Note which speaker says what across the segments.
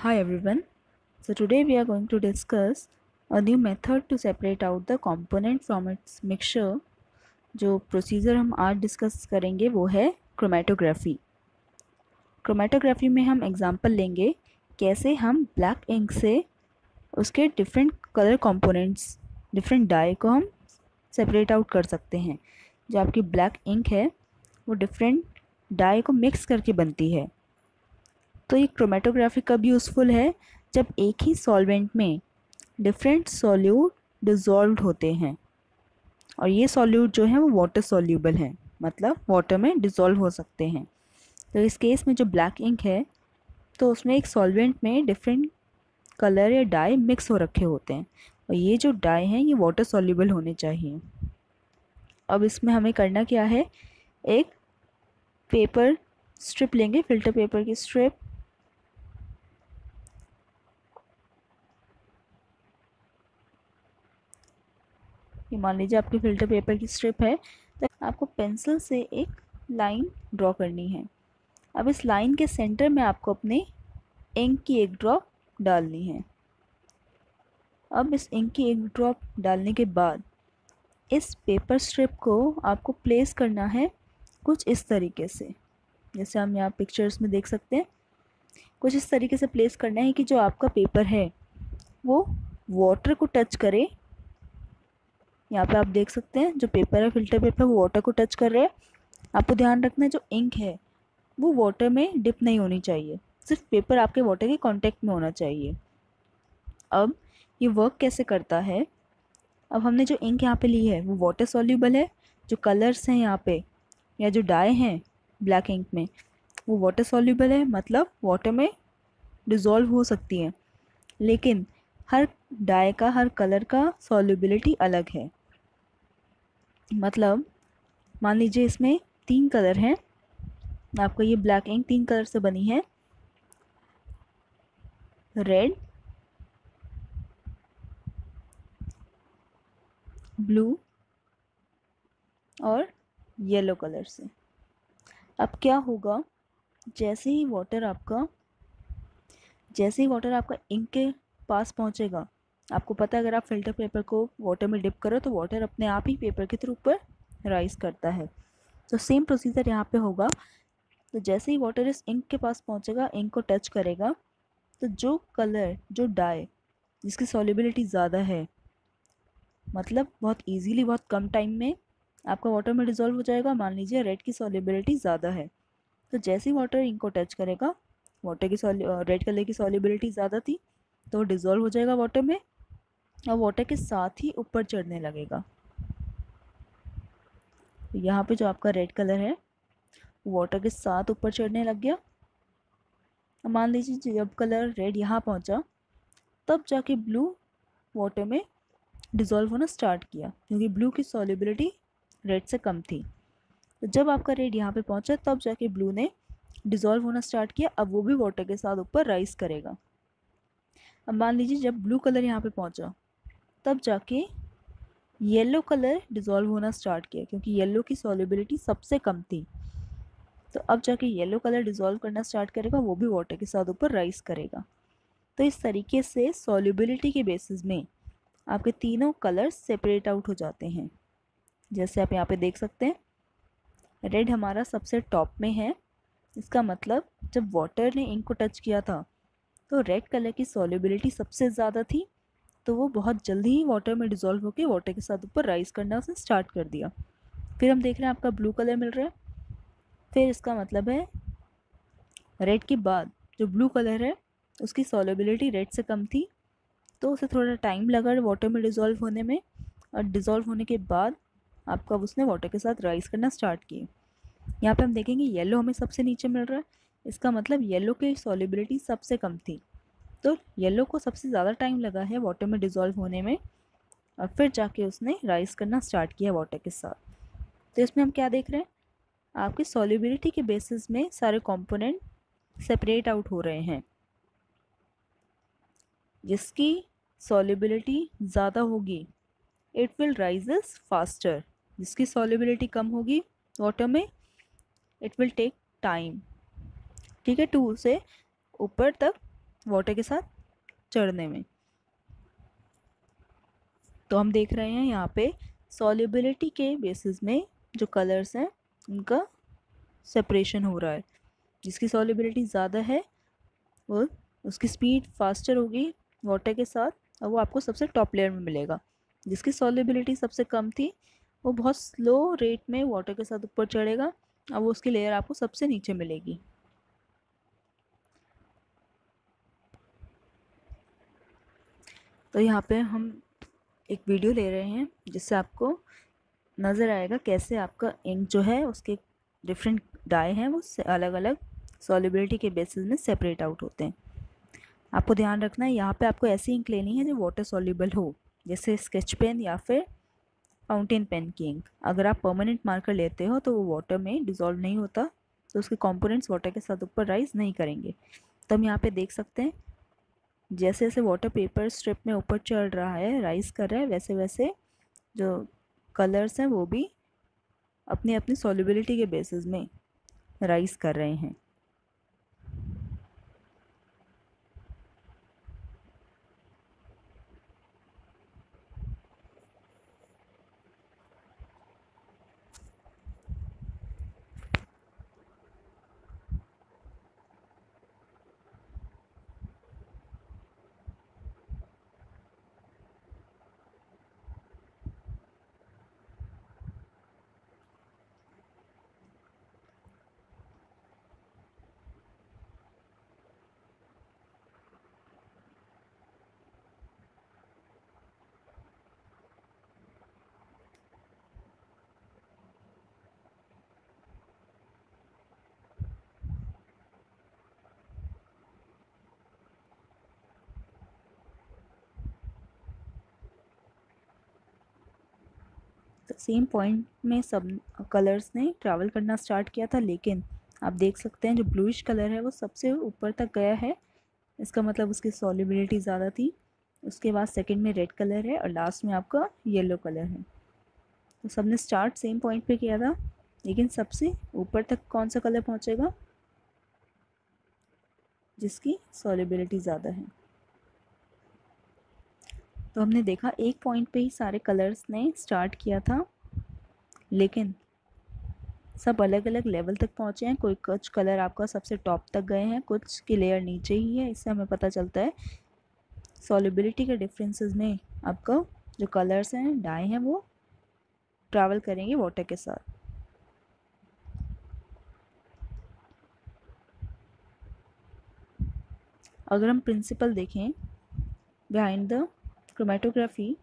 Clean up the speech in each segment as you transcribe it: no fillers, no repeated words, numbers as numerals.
Speaker 1: Hi everyone. So today we are going to discuss a new method to separate out the component from its mixture. जो procedure हम आज discuss करेंगे वो है chromatography. Chromatography में हम एग्जांपल लेंगे कैसे हम ब्लैक इंक से उसके different colour components, different dye को हम सेपरेट आउट कर सकते हैं। जो आपकी ब्लैक इंक है वो डिफरेंट डाई को मिक्स करके बनती है। तो ये क्रोमेटोग्राफी कब यूज़फुल है? जब एक ही सॉल्वेंट में डिफरेंट सॉल्यूट डिज़ोल्व होते हैं और ये सॉल्यूट जो है वो वाटर सॉल्यूबल हैं, मतलब वाटर में डिज़ोल्व हो सकते हैं। तो इस केस में जो ब्लैक इंक है तो उसमें एक सॉल्वेंट में डिफरेंट कलर या डाई मिक्स हो रखे होते हैं और ये जो डाई हैं ये वाटर सॉल्यूबल होने चाहिए। अब इसमें हमें करना क्या है, एक पेपर स्ट्रिप लेंगे, फिल्टर पेपर की स्ट्रिप। ये मान लीजिए आपकी फ़िल्टर पेपर की स्ट्रिप है, तो आपको पेंसिल से एक लाइन ड्रॉ करनी है। अब इस लाइन के सेंटर में आपको अपने इंक की एक ड्रॉप डालनी है। अब इस इंक की एक ड्रॉप डालने के बाद इस पेपर स्ट्रिप को आपको प्लेस करना है कुछ इस तरीके से, जैसे हम यहाँ पिक्चर्स में देख सकते हैं। कुछ इस तरीके से प्लेस करना है कि जो आपका पेपर है वो वाटर को टच करे। यहाँ पे आप देख सकते हैं जो पेपर है, फिल्टर पेपर, वो वाटर को टच कर रहे हैं। आपको ध्यान रखना है जो इंक है वो वाटर में डिप नहीं होनी चाहिए, सिर्फ पेपर आपके वाटर के कांटेक्ट में होना चाहिए। अब ये वर्क कैसे करता है, अब हमने जो इंक यहाँ पे ली है वो वाटर सॉल्यूबल है। जो कलर्स हैं यहाँ पे या जो डाई हैं ब्लैक इंक में वो वाटर सॉल्यूबल है, मतलब वाटर में डिज़ोल्व हो सकती हैं। लेकिन हर डाई का, हर कलर का सॉल्युबिलिटी अलग है। मतलब मान लीजिए इसमें 3 कलर हैं, आपका ये ब्लैक इंक 3 कलर से बनी है, रेड, ब्लू और येलो कलर से। अब क्या होगा, जैसे ही वाटर आपका इंक के पास पहुंचेगा, आपको पता है अगर आप फिल्टर पेपर को वाटर में डिप करो तो वाटर अपने आप ही पेपर के थ्रू ऊपर राइज करता है। तो सेम प्रोसीजर यहाँ पे होगा। तो जैसे ही वाटर इस इंक के पास पहुंचेगा, इंक को टच करेगा, तो जो कलर, जो डाई जिसकी सॉल्युबिलिटी ज़्यादा है, मतलब बहुत इजीली, बहुत कम टाइम में आपका वाटर में डिज़ोल्व हो जाएगा। मान लीजिए रेड की सॉल्युबिलिटी ज़्यादा है, तो जैसे ही वाटर इंक को टच करेगा, वाटर की रेड कलर की सॉल्युबिलिटी ज़्यादा थी तो डिज़ोल्व हो जाएगा वाटर में और वाटर के साथ ही ऊपर चढ़ने लगेगा। तो यहाँ पे जो आपका रेड कलर है वाटर के साथ ऊपर चढ़ने लग गया। अब मान लीजिए जब कलर रेड यहाँ पहुँचा तब जाके ब्लू वाटर में डिज़ोल्व होना स्टार्ट किया, क्योंकि ब्लू की सॉल्युबिलिटी रेड से कम थी। तो जब आपका रेड यहाँ पे पहुँचा तब जाके ब्लू ने डिज़ोल्व होना स्टार्ट किया। अब वो भी वाटर के साथ ऊपर राइज करेगा। अब मान लीजिए जब ब्लू कलर यहाँ पे पहुँचा तब जाके येलो कलर डिज़ोल्व होना स्टार्ट किया, क्योंकि येलो की सॉल्युबिलिटी सबसे कम थी। तो अब जाके येलो कलर डिज़ोल्व करना स्टार्ट करेगा, वो भी वाटर के साथ ऊपर राइज करेगा। तो इस तरीके से सॉल्युबिलिटी के बेसिस में आपके तीनों कलर्स सेपरेट आउट हो जाते हैं। जैसे आप यहाँ पे देख सकते हैं, रेड हमारा सबसे टॉप में है। इसका मतलब जब वाटर ने इंक को टच किया था तो रेड कलर की सॉल्युबिलिटी सबसे ज़्यादा थी, तो वो बहुत जल्दी ही वाटर में डिज़ोल्व होकर वाटर के साथ ऊपर राइज करना उसने स्टार्ट कर दिया। फिर हम देख रहे हैं आपका ब्लू कलर मिल रहा है। फिर इसका मतलब है रेड के बाद जो ब्लू कलर है उसकी सॉल्युबिलिटी रेड से कम थी, तो उसे थोड़ा टाइम लगा वाटर में डिज़ोल्व होने में, और डिज़ोल्व होने के बाद आपका उसने वाटर के साथ राइज करना स्टार्ट किए। यहाँ पे हम देखेंगे येलो हमें सबसे नीचे मिल रहा है। इसका मतलब येलो की सॉल्युबिलिटी सबसे कम थी, तो येलो को सबसे ज़्यादा टाइम लगा है वाटर में डिज़ोल्व होने में, और फिर जाके उसने राइज करना स्टार्ट किया वाटर के साथ। तो इसमें हम क्या देख रहे हैं, आपकी सॉल्युबिलिटी के बेसिस में सारे कंपोनेंट सेपरेट आउट हो रहे हैं। जिसकी सॉल्युबिलिटी ज़्यादा होगी इट विल राइजेस फास्टर, जिसकी सॉल्युबिलिटी कम होगी वाटर में इट विल टेक टाइम। ठीक है, 2 से ऊपर तक वाटर के साथ चढ़ने में। तो हम देख रहे हैं यहाँ पे सॉल्युबिलिटी के बेसिस में जो कलर्स हैं उनका सेपरेशन हो रहा है। जिसकी सॉल्युबिलिटी ज़्यादा है वो उसकी स्पीड फास्टर होगी वाटर के साथ, और वो आपको सबसे टॉप लेयर में मिलेगा। जिसकी सॉल्युबिलिटी सबसे कम थी वो बहुत स्लो रेट में वाटर के साथ ऊपर चढ़ेगा, और वो उसकी लेयर आपको सबसे नीचे मिलेगी। तो यहाँ पे हम एक वीडियो ले रहे हैं जिससे आपको नज़र आएगा कैसे आपका इंक जो है उसके डिफरेंट डाई हैं वो अलग अलग सॉल्युबिलिटी के बेसिस में सेपरेट आउट होते हैं। आपको ध्यान रखना है यहाँ पे आपको ऐसी इंक लेनी है जो वाटर सॉल्युबल हो, जैसे स्केच पेन या फिर फाउंटेन पेन की इंक। अगर आप परमानेंट मार्कर लेते हो तो वो वाटर में डिज़ोल्व नहीं होता, तो उसके कंपोनेंट्स वाटर के साथ ऊपर राइज नहीं करेंगे। तो हम यहाँ पे देख सकते हैं जैसे जैसे वाटर पेपर स्ट्रिप में ऊपर चढ़ रहा है, राइज कर रहा है, वैसे वैसे जो कलर्स हैं वो भी अपनी अपनी सॉल्युबिलिटी के बेसिस में राइज कर रहे हैं। सेम पॉइंट में सब कलर्स ने ट्रैवल करना स्टार्ट किया था, लेकिन आप देख सकते हैं जो ब्लूइश कलर है वो सबसे ऊपर तक गया है। इसका मतलब उसकी सॉल्युबिलिटी ज़्यादा थी। उसके बाद सेकंड में रेड कलर है और लास्ट में आपका येलो कलर है। तो सबने स्टार्ट सेम पॉइंट पे किया था, लेकिन सबसे ऊपर तक कौन सा कलर पहुंचेगा? जिसकी सॉल्युबिलिटी ज़्यादा है। तो हमने देखा एक पॉइंट पे ही सारे कलर्स ने स्टार्ट किया था, लेकिन सब अलग अलग लेवल तक पहुँचे हैं। कुछ कलर आपका सबसे टॉप तक गए हैं, कुछ की लेयर नीचे ही है। इससे हमें पता चलता है सॉल्युबिलिटी के डिफरेंसेस में आपका जो कलर्स हैं, डाई हैं, वो ट्रैवल करेंगे वाटर के साथ। अगर हम प्रिंसिपल देखें बिहाइंड द क्रोमेटोग्राफी,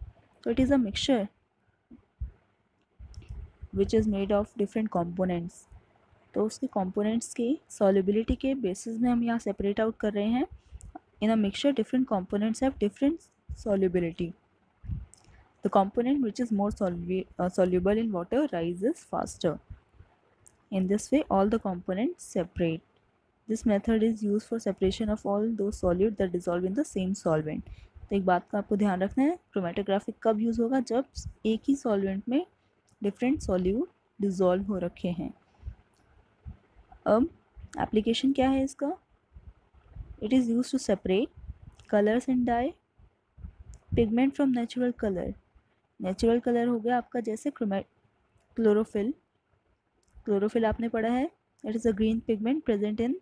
Speaker 1: तो it is a mixture which is made of different components. तो उसके कंपोनेंट्स की सॉल्युबिलिटी के बेसिस में हम यहाँ सेपरेट आउट कर रहे हैं। In a mixture different components have different solubility. The component which is more soluble in water rises faster. In this way, all the components separate. This method is used for separation of all those solids that dissolve in the same solvent. तो एक बात का आपको ध्यान रखना है, chromatography कब use होगा? जब एक ही सॉल्वेंट में डिफरेंट सॉल्यूट डिज़ोल्व हो रखे हैं। अब एप्लीकेशन क्या है इसका? It is use to separate colours in dye, pigment from natural colour. Natural colour हो गया आपका जैसे क्लोरोफिल। क्लोरोफिल आपने पढ़ा है, it is a green pigment present in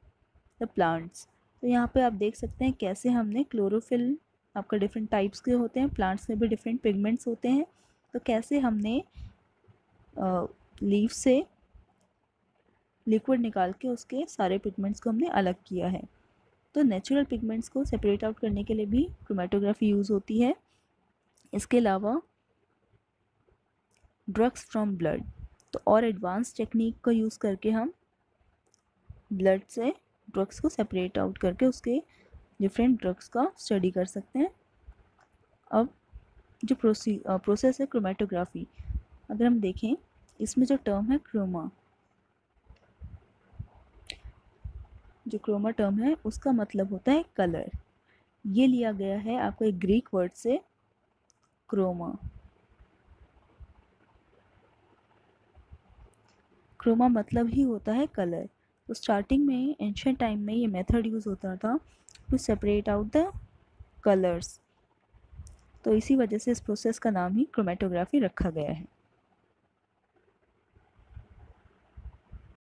Speaker 1: the plants. तो यहाँ पे आप देख सकते हैं कैसे हमने क्लोरोफिल, आपका डिफरेंट टाइप्स के होते हैं, प्लांट्स में भी डिफरेंट पिगमेंट्स होते हैं, तो कैसे हमने लीफ से लिक्विड निकाल के उसके सारे पिगमेंट्स को हमने अलग किया है। तो नेचुरल पिगमेंट्स को सेपरेट आउट करने के लिए भी क्रोमेटोग्राफी यूज़ होती है। इसके अलावा ड्रग्स फ्रॉम ब्लड, तो और एडवांस टेक्निक का यूज़ करके हम ब्लड से ड्रग्स को सेपरेट आउट करके उसके डिफरेंट ड्रग्स का स्टडी कर सकते हैं। अब जो प्रोसेस है क्रोमेटोग्राफी, अगर हम देखें इसमें जो टर्म है क्रोमा, जो क्रोमा टर्म है उसका मतलब होता है कलर। ये लिया गया है आपको एक ग्रीक वर्ड से क्रोमा। क्रोमा मतलब ही होता है कलर। तो स्टार्टिंग में एंशियंट टाइम में ये मेथड यूज़ होता था to separate out the colours. तो इसी वजह से इस प्रोसेस का नाम ही क्रोमेटोग्राफी रखा गया है।